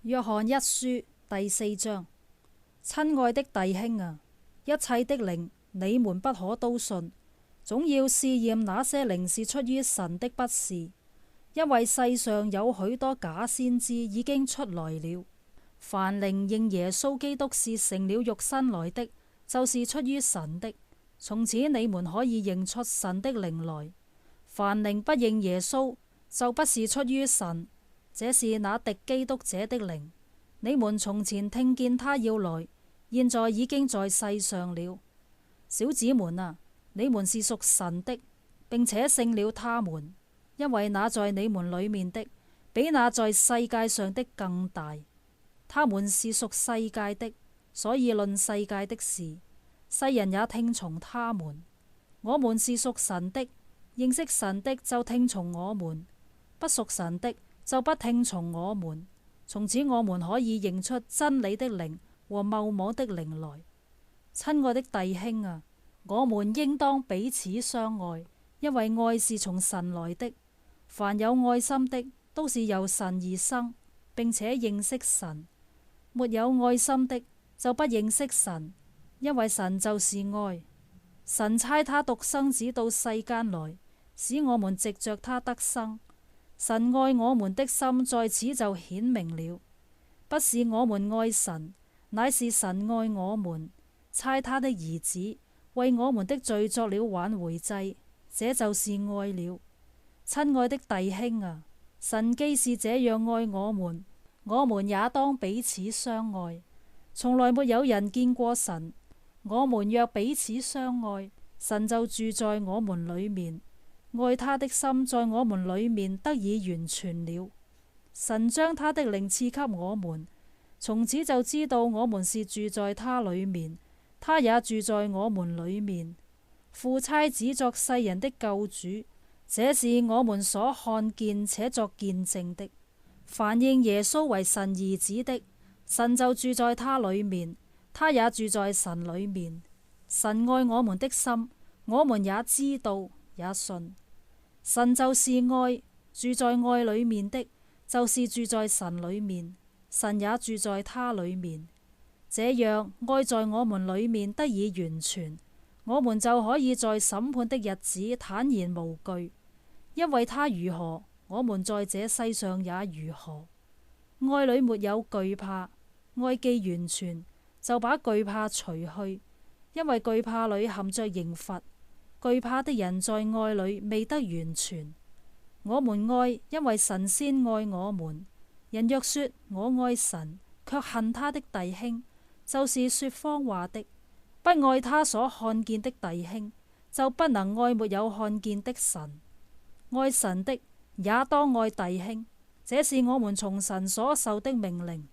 約翰一書第4章。親愛的弟兄啊，一切的靈你們不可都信，總要試驗那些靈是出於神的不是，因為世上有許多假先知已經出來了。凡靈認耶穌基督是成了肉身來的，就是出於神的。從此你們可以認出神的靈來。凡靈不認耶穌，就不是出於神，這是那敵基督者的靈。你們從前聽見他要來，現在已經在世上了。小子們啊，你們是屬神的，並且勝了他們，因為那在你們裏面的，比那在世界上的更大。他們是屬世界的，所以論世界的事，世人也聽從他們。我們是屬神的，認識神的就聽從我們，不屬神的就不聽從我們。從此我們可以認出真理的靈和謬妄的靈來。親愛的弟兄啊，我們應當彼此相愛，因為愛是從神來的。凡有愛心的，都是由神而生，並且認識神。沒有愛心的，就不認識神，因為神就是愛。神差他獨生子到世間來，使我們藉着他得生。神愛我們的心在此就顯明了，不是我們愛神，乃是神愛我們，差他的兒子為我們的罪作了挽回祭，這就是愛了。親愛的弟兄啊，神既是這樣愛我們，我們也當彼此相愛。從來沒有人見過神，我們若彼此相愛，神就住在我們裏面，愛他的心在我們裏面得以完全了。神將他的靈賜給我們，從此就知道我們是住在他裏面，他也住在我們裏面。父差子作世人的救主，這是我們所看見且作見證的。凡認耶穌為神兒子的，神就住在他裏面，他也住在神裏面。神愛我們的心，我們也知道也信。神就是愛，住在愛裏面的，就是住在神裏面，神也住在他裏面。這樣愛在我們裏面得以完全，我們就可以在審判的日子坦然無懼，因為他如何，我們在這世上也如何。愛裏沒有懼怕，愛既完全，就把懼怕除去，因為懼怕裏含着刑罰。懼怕的人在愛裏未得完全。我們愛，因為神先愛我們。人若說我愛神，卻恨他的弟兄，就是說謊話的。不愛他所看見的弟兄，就不能愛沒有看見的神。愛神的也當愛弟兄，這是我們從神所受的命令。